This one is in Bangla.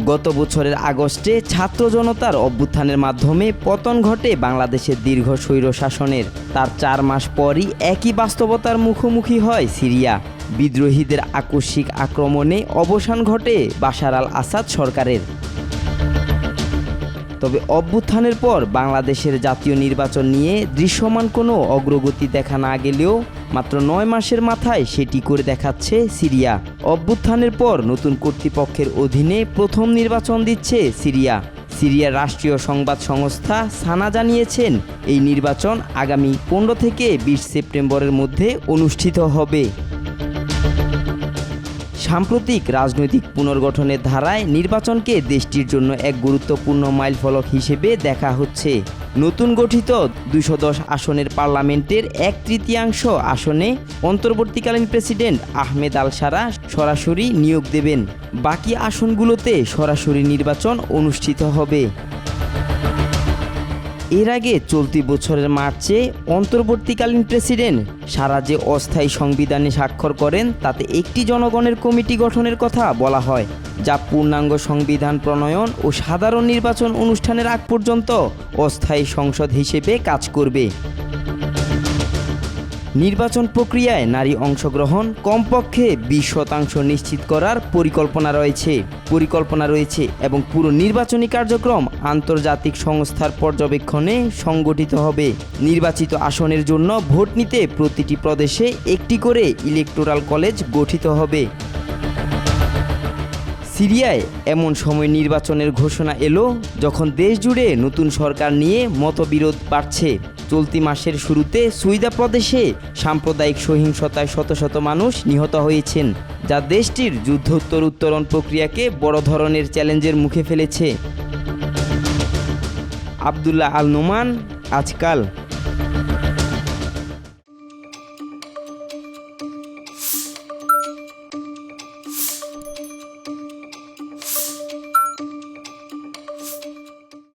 গত বছরের আগস্টে ছাত্র জনতার অভ্যুত্থানের মাধ্যমে পতন ঘটে বাংলাদেশের দীর্ঘ স্বৈরশাসনের। তার 4 মাস পরই একই বাস্তবতার মুখোমুখি হয় সিরিয়া। বিদ্রোহীদের আকস্মিক আক্রমণে অবসান ঘটে বাশার আল আসাদ সরকারের। তবে অভ্যুত্থানের পর বাংলাদেশের জাতীয় নির্বাচন নিয়ে দৃশ্যমান কোনো অগ্রগতি দেখা না গেলেও মাত্র 9 মাসের মাথায় সেটি করে দেখাচ্ছে সিরিয়া। অভ্যুত্থানের পর নতুন কর্তৃপক্ষের অধীনে প্রথম নির্বাচন দিচ্ছে সিরিয়া। সিরিয়ার রাষ্ট্রীয় সংবাদ সংস্থা সানা জানিয়েছেন, এই নির্বাচন আগামী 15 থেকে 20 সেপ্টেম্বরের মধ্যে অনুষ্ঠিত হবে। সাম্প্রতিক রাজনৈতিক পুনর্গঠনের ধারায় নির্বাচনকে দেশটির জন্য এক গুরুত্বপূর্ণ মাইলফলক হিসেবে দেখা হচ্ছে। নতুন গঠিত 210 আসনের পার্লামেন্টের 1/3 আসনে অন্তর্বর্তীকালীন প্রেসিডেন্ট আহমেদ আল শারা সরাসরি নিয়োগ দেবেন। বাকি আসনগুলোতে সরাসরি নির্বাচন অনুষ্ঠিত হবে। এর আগে চলতি বছরের মার্চে অন্তর্বর্তীকালীন প্রেসিডেন্ট শারা যে অস্থায়ী সংবিধানে স্বাক্ষর করেন তাতে একটি জনগণের কমিটি গঠনের কথা বলা হয়, যা পূর্ণাঙ্গ সংবিধান প্রণয়ন ও সাধারণ নির্বাচন অনুষ্ঠানের আগ পর্যন্ত অস্থায়ী সংসদ হিসেবে কাজ করবে। নির্বাচন প্রক্রিয়ায় নারী অংশগ্রহণ কমপক্ষে 20% নিশ্চিত করার পরিকল্পনা রয়েছে এবং পুরো নির্বাচনী কার্যক্রম আন্তর্জাতিক সংস্থার পর্যবেক্ষণে সংগঠিত হবে। নির্বাচিত আসনের জন্য ভোট নিতে প্রতিটি প্রদেশে একটি করে ইলেকটোরাল কলেজ গঠিত হবে। সিরিয়ায় এমন সময় নির্বাচনের ঘোষণা এলো যখন দেশ জুড়ে নতুন সরকার নিয়ে মতবিরোধ বাড়ছে। চলতি মাসের শুরুতে সুইদা প্রদেশে সাম্প্রদায়িক সহিংসতায় শত শত মানুষ নিহত হয়েছেন, যা দেশটির যুদ্ধোত্তর উত্তরণ প্রক্রিয়াকে বড় ধরনের চ্যালেঞ্জের মুখে ফেলেছে। আবদুল্লাহ আল নোমান, আজকাল।